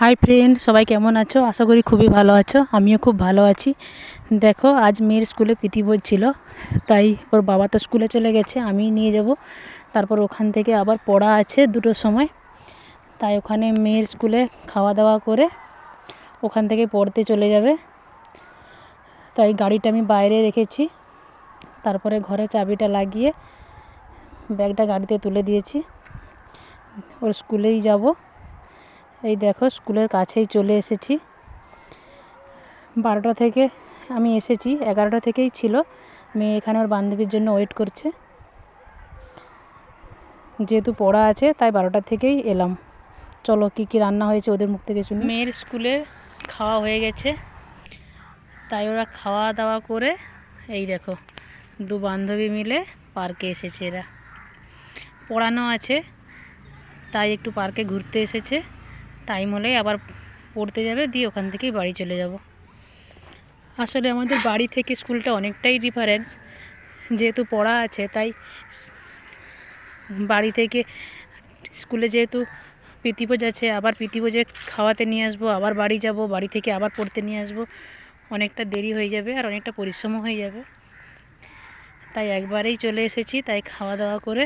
Hi friend, সবাই কেমন আছো? আশা করি খুবই ভালো আছো। আমিও খুব ভালো আছি। দেখো, আজ মেয়ের স্কুলে প্রীতি ভোজ ছিল, তাই ওর বাবা তো স্কুলে চলে গেছে, আমি নিয়ে যাব। তারপর ওখান থেকে আবার পড়া আছে 2টোর সময়, তাই ওখানে মেয়ের স্কুলে খাওয়া দাওয়া করে ওখান থেকে পড়তে চলে যাবে। তাই গাড়িটা আমি বাইরে রেখেছি, তারপরে ঘরে চাবিটা লাগিয়ে ব্যাগটা গাড়িতে তুলে দিয়েছি। ওর স্কুলেই যাব। এই দেখো, স্কুলের কাছেই চলে এসেছি। 12টা থেকে আমি এসেছি, 11টা থেকেই ছিল। মেয়ে এখানে ওর বান্ধবীর জন্য ওয়েট করছে। যেহেতু পড়া আছে তাই 12টা থেকেই এলাম। চলো, কি কি রান্না হয়েছে ওদের মুখ থেকে শুনি। মেয়ের স্কুলে খাওয়া হয়ে গেছে, তাই ওরা খাওয়া দাওয়া করে এই দেখো 2 বান্ধবী মিলে পার্কে এসেছে। এরা পড়ানো আছে, তাই একটু পার্কে ঘুরতে এসেছে। টাইম হলেই আবার পড়তে যাবে, দিয়ে ওখান থেকেই বাড়ি চলে যাব। আসলে আমাদের বাড়ি থেকে স্কুলটা অনেকটাই ডিফারেন্স। যেহেতু পড়া আছে তাই বাড়ি থেকে স্কুলে যেহেতু প্রীতিভোজ আছে, আবার প্রীতিভোজে খাওয়াতে নিয়ে আসবো, আবার বাড়ি যাব, বাড়ি থেকে আবার পড়তে নিয়ে আসবো, অনেকটা দেরি হয়ে যাবে আর অনেকটা পরিশ্রমও হয়ে যাবে। তাই একবারেই চলে এসেছি। তাই খাওয়া দাওয়া করে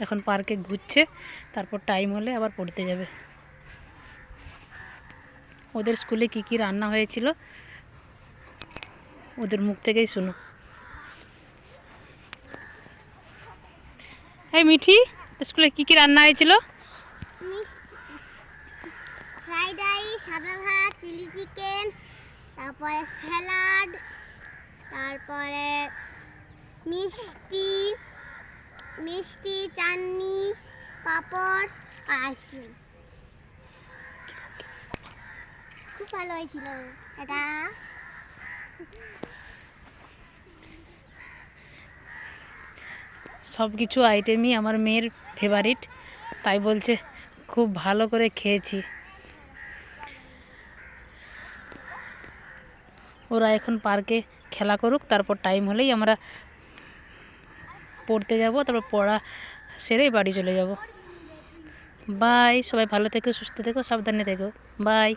এখন পার্কে ঘুরছে, তারপর টাইম হলে আবার পড়তে যাবে। ওদের স্কুলে কি কি রান্না হয়েছিল ওদের মুখ থেকেই শুনো। এই মিঠি, স্কুলে কি কি রান্না হয়েছিল? ফ্রাইড রাইস, সাদা ভাত, চিলি চিকেন, তারপরে স্যালাড, তারপরে মিষ্টি মিষ্টি চাটনি, পাঁপড় আর আইসক্রিম। খুব ভালো হয়েছিল এটা। সব কিছু আইটেমই আমার মেয়ের ফেভারিট, তাই বলছে খুব ভালো করে খেয়েছি। ওরা এখন পার্কে খেলা করুক, তারপর টাইম হলেই আমরা পড়তে যাব, তারপর পড়া সেরেই বাড়ি চলে যাব। বাই, সবাই ভালো থেকো, সুস্থ থেকো, সাবধানে থেকো। বাই।